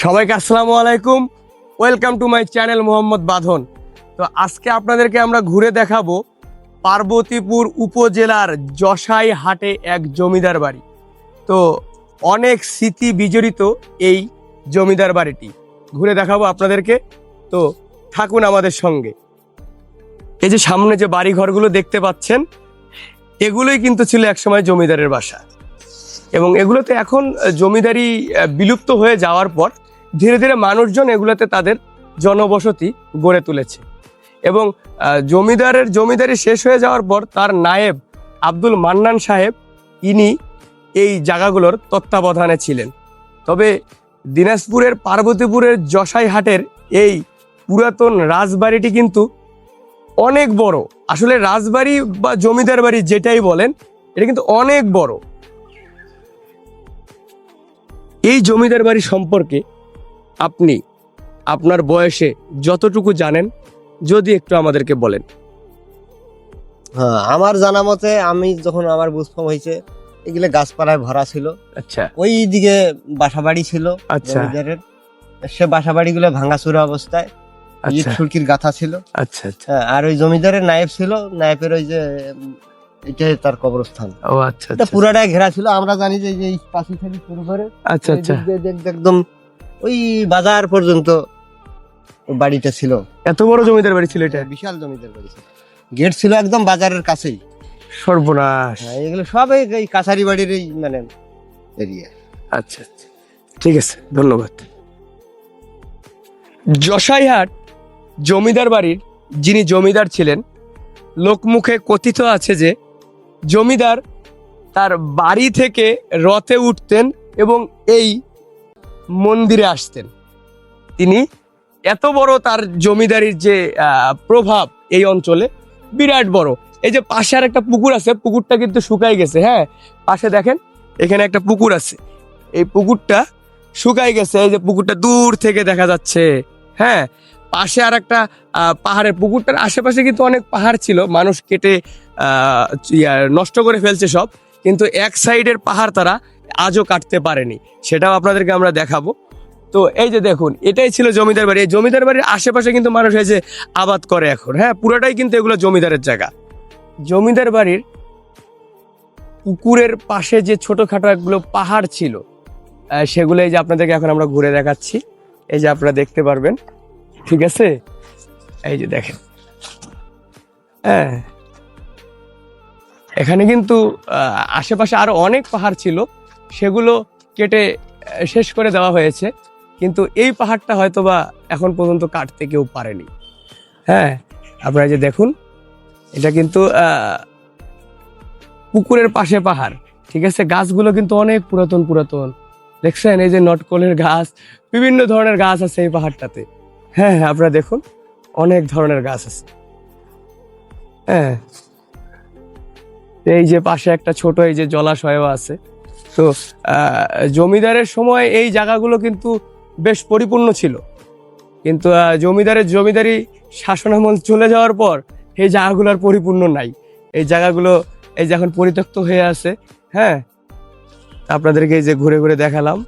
সবাইকে আসসালামু আলাইকুম, welcome to my channel Mohammad বাঁধন। তো আজকে আপনাদেরকে আমরা ঘুরে দেখাবো পার্বতীপুর উপজেলার যশাই হাটে এক জমিদার বাড়ি। তো অনেক স্মৃতি বিজড়িত এই জমিদার বাড়িটি ঘুরে দেখাবো আপনাদেরকে, তো থাকুন আমাদের সঙ্গে। এই যে সামনে যে বাড়ি ঘরগুলো দেখতে পাচ্ছেন, এগুলোই কিন্তু ছিল একসময় জমিদারের বাসা, এবং এগুলোতে এখন জমিদারি বিলুপ্ত হয়ে যাওয়ার পর ধীরে ধীরে মানুষজন এগুলোতে তাদের জনবসতি গড়ে তুলেছে। এবং জমিদারি শেষ হয়ে যাওয়ার পর তার নায়েব আব্দুল মান্নান সাহেব, ইনি এই জায়গাগুলোর তত্ত্বাবধানে ছিলেন। তবে দিনাজপুরের পার্বতীপুরের যশাই হাটের এই পুরাতন রাজবাড়িটি কিন্তু অনেক বড়। আসলে রাজবাড়ি বা জমিদার বাড়ি যেটাই বলেন, এটা কিন্তু অনেক বড়। এই জমিদার বাড়ি সম্পর্কে আপনি আপনার বয়সে যতটুকু জানেন যদি একটু আমাদেরকে বলেন। হ্যাঁ, আমার জানা মতে আমি যখন আমার বুঝফম হয়েছে এগুলো গাছপালায় ভরা ছিল। আচ্ছা ওই দিকে বাসা বাড়ি ছিল আচ্ছা জমিদারের। সে বাসা বাড়িগুলো ভাঙাচুরা অবস্থায়, ইট আচ্ছা সুরকির গাথা ছিল। আচ্ছা আচ্ছা হ্যাঁ, আর ওই জমিদারের নায়েব ছিল, নায়েবের ওই যে এটাই তার কবরস্থান। ও আচ্ছা এটা আচ্ছা পুরাটাই ঘেরা ছিল। আমরা জানি যে এই পাশে থেকে শুরু করে আচ্ছা আচ্ছা একদম ওই বাজার পর্যন্ত বাড়িটা ছিল। এত বড় জমিদার বাড়ি ছিল এটা? বিশাল জমিদার বাড়ি ছিল, গেট ছিল একদম বাজারের কাছেই। সর্বনাশ। হ্যাঁ, এগুলো সব এই কাছারি বাড়ির এই মানে এরিয়া। আচ্ছা আচ্ছা, ঠিক আছে, ধন্যবাদ। যশাইহাট জমিদার বাড়ির যিনি জমিদার ছিলেন, লোকমুখে কথিত আছে যে জমিদার তার বাড়ি থেকে রথে উঠতেন এবং এই মন্দিরে আসতেন। তিনি এত বড় তার জমিদারির যে প্রভাব এই অঞ্চলে বিরাট বড়। এই যে পাশে আর একটা পুকুর আছে, পুকুরটা কিন্তু শুকাই গেছে। হ্যাঁ, পাশে দেখেন এখানে একটা পুকুর আছে, এই পুকুরটা শুকাই গেছে। এই যে পুকুরটা দূর থেকে দেখা যাচ্ছে। হ্যাঁ, পাশে আর একটা পাহাড়ের, পুকুরটার আশেপাশে কিন্তু অনেক পাহাড় ছিল, মানুষ কেটে নষ্ট করে ফেলছে সব, কিন্তু এক সাইডের পাহাড় তারা আজও কাটতে পারেনি, সেটাও আপনাদেরকে আমরা দেখাবো। তো এই যে দেখুন, এটাই ছিল জমিদার বাড়ি। এই জমিদার বাড়ির আশেপাশে কিন্তু মানুষ এই যে আবাদ করে এখন। হ্যাঁ, পুরোটাই কিন্তু এগুলো জমিদারের জায়গা। জমিদার বাড়ির পুকুরের পাশে যে ছোটখাটো একগুলো পাহাড় ছিল, সেগুলো এই যে আপনাদেরকে এখন আমরা ঘুরে দেখাচ্ছি। এই যে আপনারা দেখতে পারবেন, ঠিক আছে? এই যে দেখেন, হ্যাঁ, এখানে কিন্তু আশেপাশে আরো অনেক পাহাড় ছিল, সেগুলো কেটে শেষ করে দেওয়া হয়েছে, কিন্তু এই পাহাড়টা হয়তোবা এখন পর্যন্ত কাটতে কেউ পারেনি। হ্যাঁ, আপনারা যে দেখুন, এটা কিন্তু পুকুরের পাশে পাহাড়, ঠিক আছে? গাছগুলো কিন্তু অনেক পুরাতন পুরাতন, দেখছেন? এই যে নটকলের গাছ, বিভিন্ন ধরনের গাছ আছে এই পাহাড়টাতে। হ্যাঁ হ্যাঁ, আপনারা দেখুন, অনেক ধরনের গাছ আছে। হ্যাঁ, এই যে পাশে একটা ছোট এই যে জলাশয়ও আছে। তো জমিদারের সময় এই জায়গাগুলো কিন্তু বেশ পরিপূর্ণ ছিল, কিন্তু জমিদারি শাসনামল চলে যাওয়ার পর এই জায়গাগুলো আর পরিপূর্ণ নাই। এই জায়গাগুলো এই যে এখন পরিত্যক্ত হয়ে আছে। হ্যাঁ, আপনাদেরকে এই যে ঘুরে ঘুরে দেখালাম।